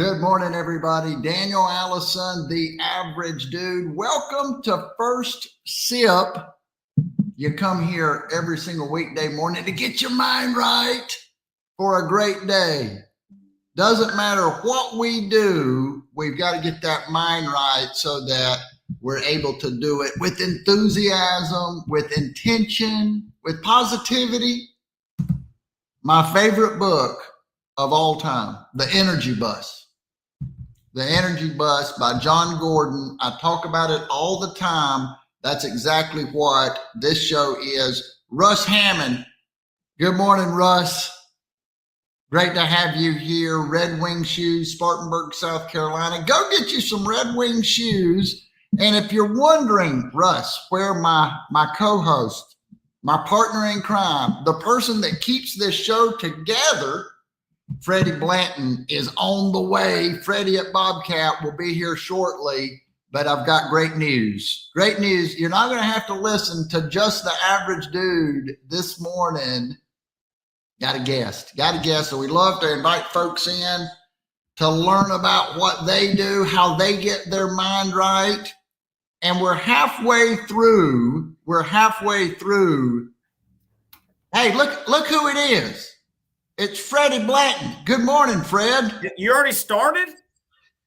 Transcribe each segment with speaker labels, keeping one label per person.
Speaker 1: Good morning, everybody. Daniel Allison, the average dude. Welcome to First Sip. You come here every single weekday morning to get your mind right for a great day. Doesn't matter what we do, we've got to get that mind right so that we're able to do it with enthusiasm, with intention, with positivity. My favorite book of all time, The Energy Bus. The Energy Bus by John Gordon. I talk about it all the time. That's exactly what this show is. Russ Hammond. Good morning, Russ. Great to have you here. Red Wing Shoes, Spartanburg, South Carolina. Go get you some Red Wing shoes. And if you're wondering, Russ, where my co-host, my partner in crime, the person that keeps this show together, Freddie Blanton, is on the way. Freddie at Bobcat will be here shortly, but I've got great news. Great news. You're not going to have to listen to just the average dude this morning. Got a guest. So we love to invite folks in to learn about what they do, how they get their mind right. And we're halfway through. Hey, look who it is. It's Freddie Blanton. Good morning, Fred.
Speaker 2: You already started?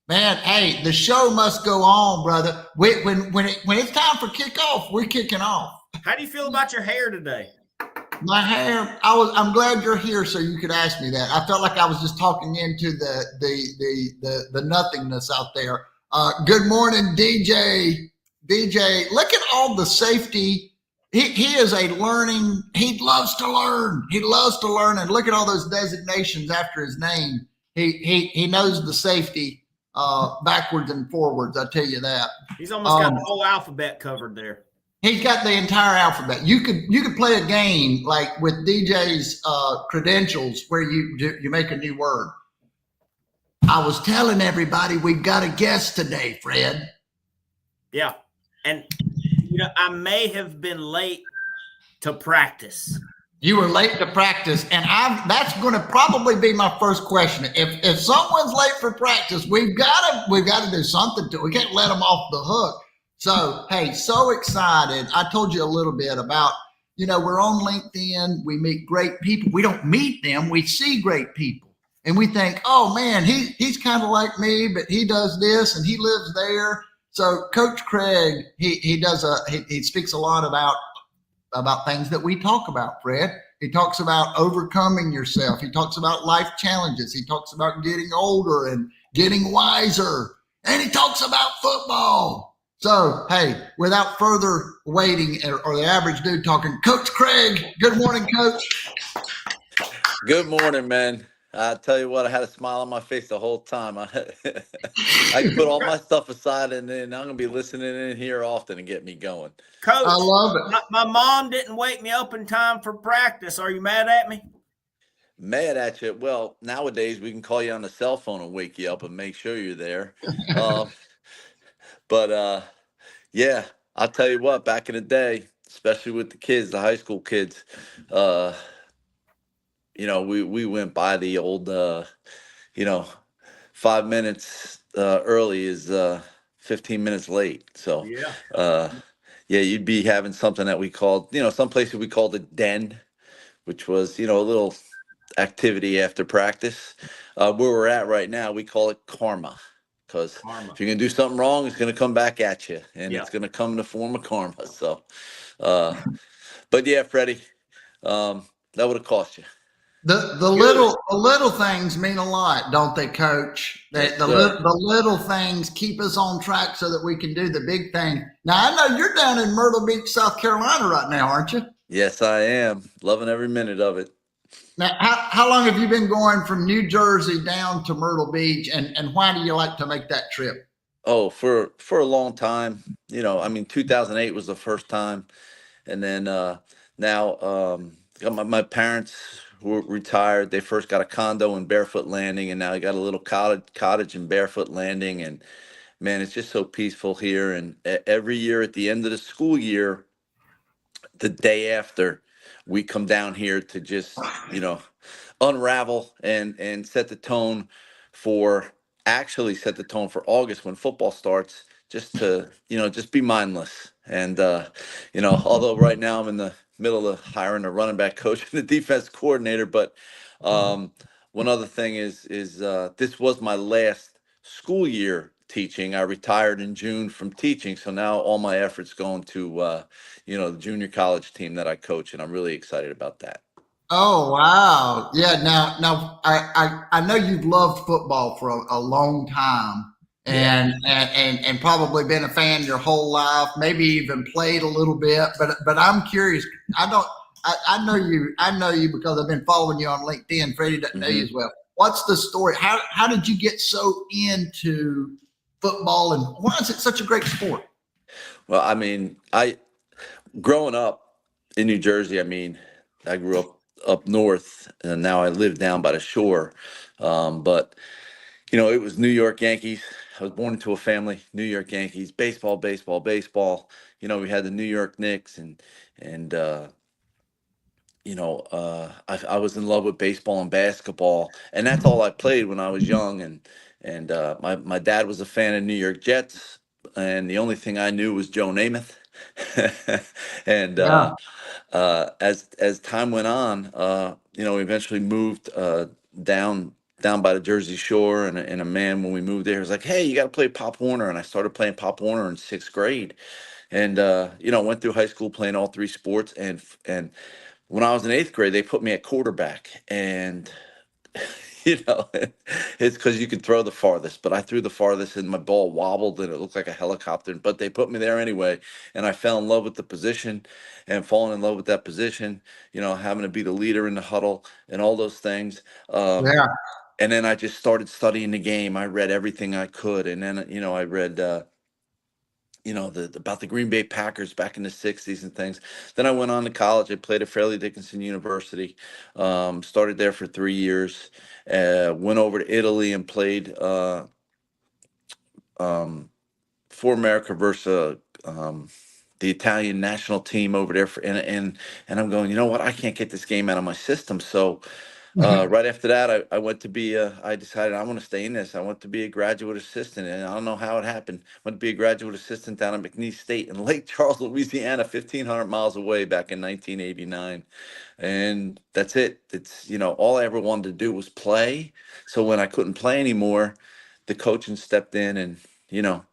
Speaker 1: Man, hey, the show must go on, brother. When it's time for kickoff, we're kicking off.
Speaker 2: How do you feel about your hair today?
Speaker 1: My hair, I'm glad you're here so you could ask me that. I felt like I was just talking into the nothingness out there. Good morning, DJ. DJ, look at all the safety. He is he loves to learn. And look at all those designations after his name. He knows the safety backwards and forwards, I tell you that.
Speaker 2: He's almost got the whole alphabet covered there.
Speaker 1: He's got the entire alphabet. You could play a game like with DJ's credentials where you make a new word. I was telling everybody we've got a guest today, Fred.
Speaker 2: Yeah. And I may have been late to practice.
Speaker 1: You were late to practice, and that's going to probably be my first question. If someone's late for practice, we've got to do something to it. We can't let them off the hook. So, hey, so excited. I told you a little bit about, we're on LinkedIn. We meet great people. We don't meet them. We see great people. And we think, oh, man, he's kind of like me, but he does this and he lives there. So Coach Craig, he speaks a lot about things that we talk about, Fred. He talks about overcoming yourself. He talks about life challenges. He talks about getting older and getting wiser. And he talks about football. So, hey, without further waiting, or the average dude talking, Coach Craig, good morning, Coach.
Speaker 3: Good morning, man. I tell you what, I had a smile on my face the whole time. I can put all my stuff aside, and then I'm going to be listening in here often and get me going.
Speaker 2: Coach,
Speaker 1: I love it.
Speaker 2: My mom didn't wake me up in time for practice. Are you mad at me?
Speaker 3: Mad at you? Well, nowadays we can call you on the cell phone and wake you up and make sure you're there. But yeah, I'll tell you what, back in the day, especially with the kids, the high school kids, we went by the old, 5 minutes early is 15 minutes late. So, you'd be having something that we called, some places we called a den, which was, a little activity after practice. Where we're at right now, we call it karma. Because if you're going to do something wrong, it's going to come back at you, and it's going to come in the form of karma. So, but yeah, Freddie, that would have cost you.
Speaker 1: The little things mean a lot, don't they, Coach? The little things keep us on track so that we can do the big thing. Now, I know you're down in Myrtle Beach, South Carolina right now, aren't you?
Speaker 3: Yes, I am. Loving every minute of it.
Speaker 1: Now, how long have you been going from New Jersey down to Myrtle Beach, and why do you like to make that trip?
Speaker 3: Oh, for a long time. 2008 was the first time. And then now my parents who were retired, they first got a condo in Barefoot Landing, and now they got a little cottage in Barefoot Landing. And, man, it's just so peaceful here. And every year at the end of the school year, the day after, we come down here to just, unravel and set the tone for actually set the tone for August when football starts, just to, just be mindless. And, although right now I'm in the middle of hiring a running back coach and a defense coordinator, but one other thing is this was my last school year teaching. I retired in June from teaching, so now all my efforts going to the junior college team that I coach, and I'm really excited about that.
Speaker 1: Oh wow. Yeah, now I know you've loved football for a long time and probably been a fan your whole life, maybe even played a little bit, but I'm curious. I know you because I've been following you on LinkedIn. Freddie doesn't know you as well. What's the story? How did you get so into football, and why is it such a great sport?
Speaker 3: Well, I mean, I growing up in New Jersey, I mean, I grew up north, and now I live down by the shore. But it was New York Yankees. I was born into a family, New York Yankees, baseball, baseball, baseball. We had the New York Knicks, and I was in love with baseball and basketball, and that's all I played when I was young. And my dad was a fan of New York Jets, and the only thing I knew was Joe Namath. And
Speaker 1: Yeah.
Speaker 3: as time went on, we eventually moved down by the Jersey Shore, and a man, when we moved there, was like, "Hey, you got to play Pop Warner," and I started playing Pop Warner in sixth grade, and went through high school playing all three sports, and when I was in eighth grade, they put me at quarterback, and it's because you could throw the farthest, but I threw the farthest and my ball wobbled and it looked like a helicopter, but they put me there anyway. And I fell in love with the position, and falling in love with that position, having to be the leader in the huddle and all those things.
Speaker 1: Yeah.
Speaker 3: And then I just started studying the game. I read everything I could. And then, I read, about the Green Bay Packers back in the 60s and things. Then I went on to college. I played at Fairleigh Dickinson University, started there for 3 years, went over to Italy and played for America versus the Italian national team over there. And I'm going, you know what? I can't get this game out of my system. So right after that, I decided I want to stay in this. I want to be a graduate assistant, and I don't know how it happened. I went to be a graduate assistant down at McNeese State in Lake Charles, Louisiana, 1,500 miles away back in 1989. And that's it. It's, all I ever wanted to do was play. So when I couldn't play anymore, the coaching stepped in, and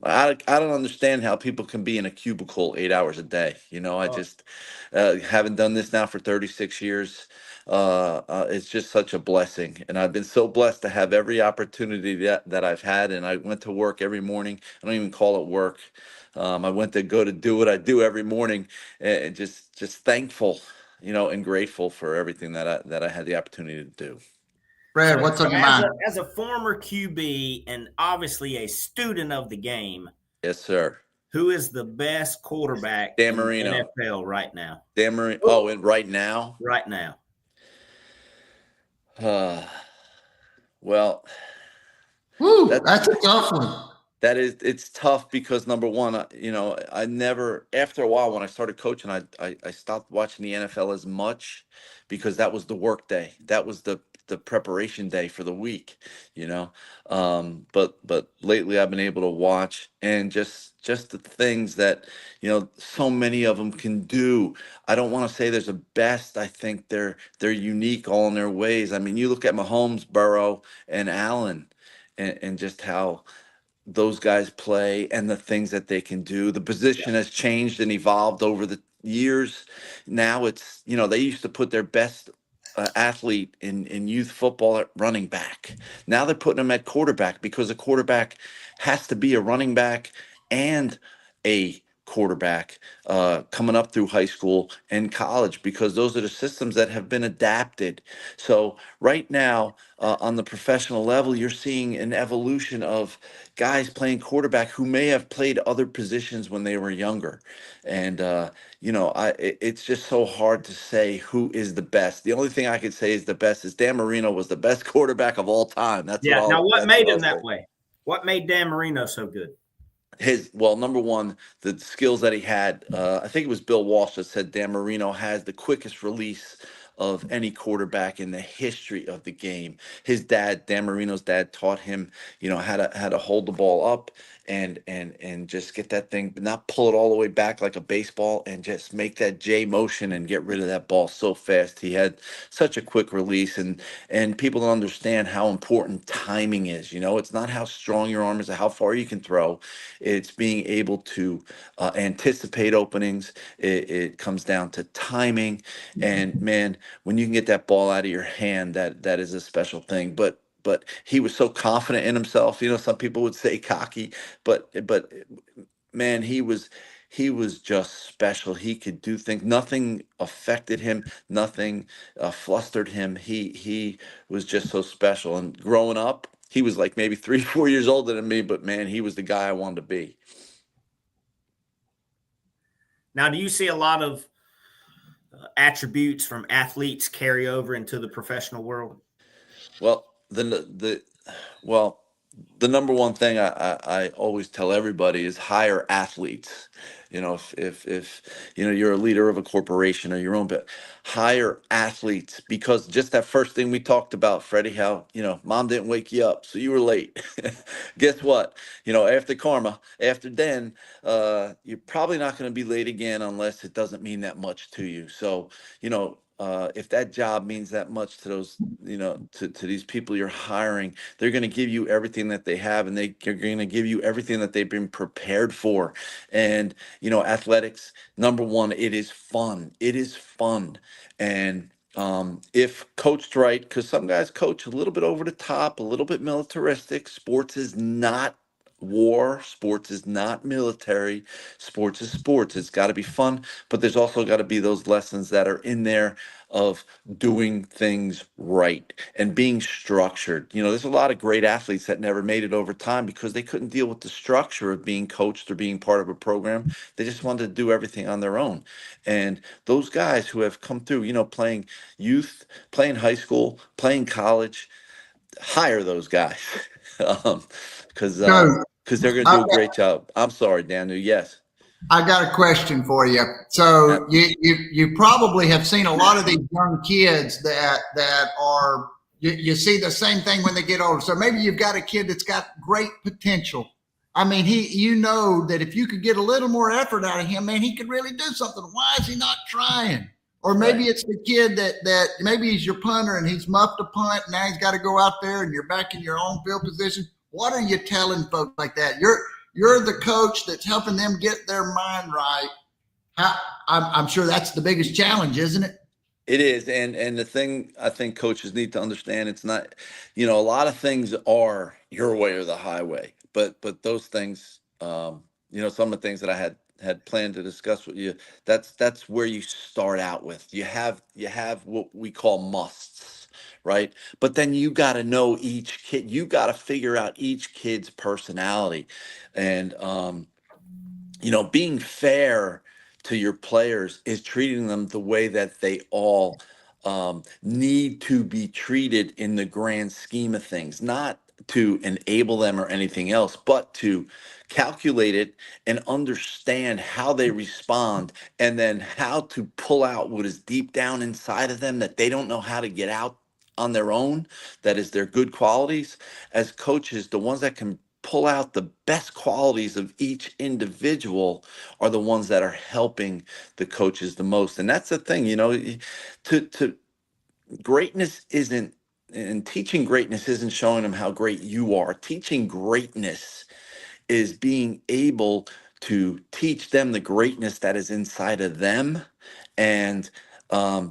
Speaker 3: I don't understand how people can be in a cubicle 8 hours a day. I just haven't done this now for 36 years. It's just such a blessing, and I've been so blessed to have every opportunity that I've had. And I went to work every morning. I don't even call it work. I went to go to do what I do every morning, and just thankful, and grateful for everything that I had the opportunity to do.
Speaker 1: Fred,
Speaker 2: So,
Speaker 1: what's on your
Speaker 2: as
Speaker 1: mind?
Speaker 2: as a former QB and obviously a student of the game,
Speaker 3: Yes, sir.
Speaker 2: who is the best quarterback
Speaker 3: Dan
Speaker 2: in the
Speaker 3: Marino.
Speaker 2: NFL right now?
Speaker 3: Dan Marino. Oh, and right now?
Speaker 2: Right now.
Speaker 3: Well,
Speaker 1: Woo, that's a tough one.
Speaker 3: it's tough because, number one, I never, after a while when I started coaching, I stopped watching the NFL as much, because that was the work day. That was the preparation day for the week, you know. But lately I've been able to watch, and just the things that, so many of them can do. I don't want to say there's a best. I think they're unique all in their ways. I mean, you look at Mahomes, Burrow, and Allen, and just how those guys play and the things that they can do. The position has changed and evolved over the years. Now it's, they used to put their best athlete in youth football at running back. Now they're putting them at quarterback, because a quarterback has to be a running back and a quarterback coming up through high school and college, because those are the systems that have been adapted. So right now, on the professional level, you're seeing an evolution of guys playing quarterback who may have played other positions when they were younger. And it's just so hard to say who is the best. The only thing I could say is the best is Dan Marino was the best quarterback of all time.
Speaker 2: Now, what made him that
Speaker 3: say.
Speaker 2: way? What made Dan Marino so good?
Speaker 3: Number one, the skills that he had. I think it was Bill Walsh that said Dan Marino has the quickest release of any quarterback in the history of the game. His dad, Dan Marino's dad, taught him, how to hold the ball up and just get that thing, but not pull it all the way back like a baseball, and just make that J motion and get rid of that ball so fast. He had such a quick release, and people don't understand how important timing is. It's not how strong your arm is or how far you can throw. It's being able to anticipate openings. It comes down to timing, and man, when you can get that ball out of your hand, that is a special thing. But he was so confident in himself. Some people would say cocky, but man, he was just special. He could do things. Nothing affected him. Nothing flustered him. He was just so special. And growing up, he was like maybe 3, 4 years older than me, but man, he was the guy I wanted to be.
Speaker 2: Now, do you see a lot of attributes from athletes carry over into the professional world?
Speaker 3: Well, the number one thing I always tell everybody is hire athletes. If you're a leader of a corporation or your own, but hire athletes, because just that first thing we talked about, Freddie, how mom didn't wake you up, so you were late. Guess what? After karma, after Den, you're probably not going to be late again unless it doesn't mean that much to you. So if that job means that much to those, to these people you're hiring, they're going to give you everything that they have, and they're going to give you everything that they've been prepared for. And, athletics, number one, it is fun. It is fun. And if coached right, because some guys coach a little bit over the top, a little bit militaristic. Sports is not war. Sports is not military. Sports is sports. It's got to be fun, but there's also got to be those lessons that are in there of doing things right and being structured. There's a lot of great athletes that never made it over time because they couldn't deal with the structure of being coached or being part of a program. They just wanted to do everything on their own. And those guys who have come through, playing youth, playing high school, playing college, hire those guys. Because they're going to do a great job. I'm sorry, Daniel. Yes.
Speaker 1: I got a question for you. So you probably have seen a lot of these young kids that are, you see the same thing when they get older. So maybe you've got a kid that's got great potential. I mean, that if you could get a little more effort out of him, man, he could really do something. Why is he not trying? Or maybe it's the kid that maybe he's your punter and he's muffed a punt. And now he's got to go out there and you're back in your own field position. What are you telling folks like that? You're the coach that's helping them get their mind right. I'm sure that's the biggest challenge, isn't it?
Speaker 3: It is. And the thing I think coaches need to understand, it's not, a lot of things are your way or the highway, but those things, some of the things that I had planned to discuss with you, that's where you start out with. You have what we call musts, right? But then you got to know each kid. You got to figure out each kid's personality, and being fair to your players is treating them the way that they all need to be treated in the grand scheme of things, not to enable them or anything else, but to calculate it and understand how they respond, and then how to pull out what is deep down inside of them that they don't know how to get out on their own, that is their good qualities. As coaches, the ones that can pull out the best qualities of each individual are the ones that are helping the coaches the most. And that's the thing, to greatness isn't, and teaching greatness isn't showing them how great you are. Teaching greatness is being able to teach them the greatness that is inside of them, and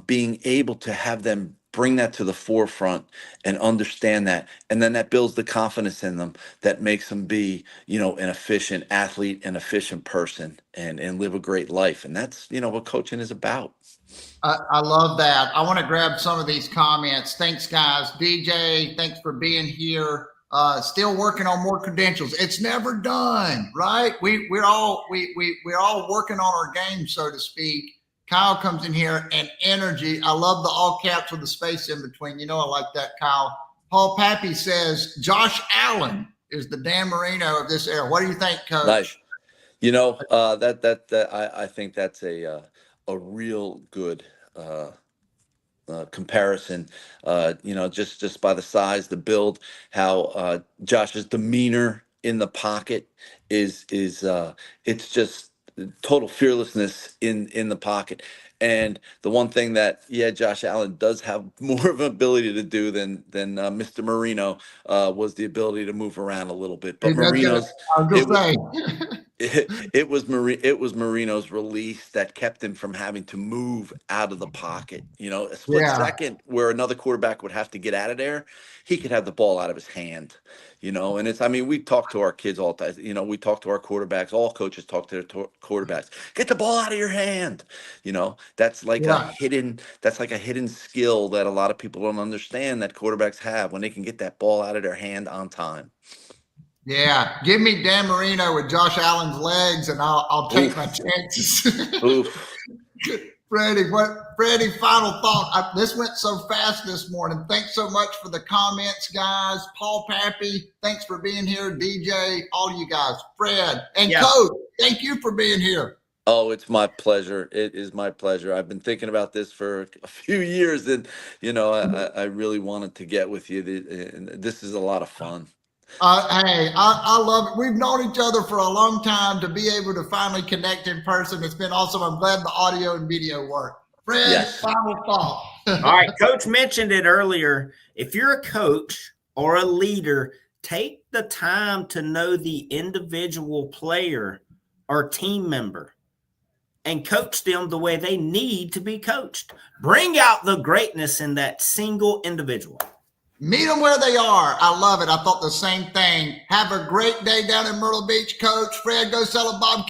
Speaker 3: being able to have them bring that to the forefront and understand that. And then that builds the confidence in them that makes them be, an efficient athlete, an efficient person, and live a great life. And that's, what coaching is about.
Speaker 1: I love that. I want to grab some of these comments. Thanks, guys. DJ, thanks for being here. Still working on more credentials. It's never done, right? We're all working on our game, so to speak. Kyle comes in here and energy. I love the all caps with the space in between. I like that, Kyle. Paul Pappy says Josh Allen is the Dan Marino of this era. What do you think, Coach?
Speaker 3: Nice. I think that's a real good comparison, just by the size, the build, how Josh's demeanor in the pocket is it's just total fearlessness in the pocket. And the one thing that, Josh Allen does have more of an ability to do than Mr. Marino was the ability to move around a little bit. But Marino's, it was Marino's release that kept him from having to move out of the pocket. A split second where another quarterback would have to get out of there, he could have the ball out of his hand. And we talk to our kids all the time. We talk to our quarterbacks. All coaches talk to their quarterbacks. Get the ball out of your hand. That's like a hidden skill that a lot of people don't understand that quarterbacks have when they can get that ball out of their hand on time.
Speaker 1: Yeah, give me Dan Marino with Josh Allen's legs, and I'll take my chances. Freddie, final thought. This went so fast this morning. Thanks so much for the comments, guys. Paul Pappy, thanks for being here. DJ, all you guys. Fred and Coach, thank you for being here.
Speaker 3: Oh, it's my pleasure. It is my pleasure. I've been thinking about this for a few years, and I really wanted to get with you. This is a lot of fun.
Speaker 1: Hey, I love it. We've known each other for a long time. To be able to finally connect in person, it's been awesome. I'm glad the audio and video work. Fred, final thought.
Speaker 2: All right, Coach mentioned it earlier. If you're a coach or a leader, take the time to know the individual player or team member and coach them the way they need to be coached. Bring out the greatness in that single individual.
Speaker 1: Meet them where they are. I love it. I thought the same thing. Have a great day down in Myrtle Beach, Coach. Fred, go sell a bobcat.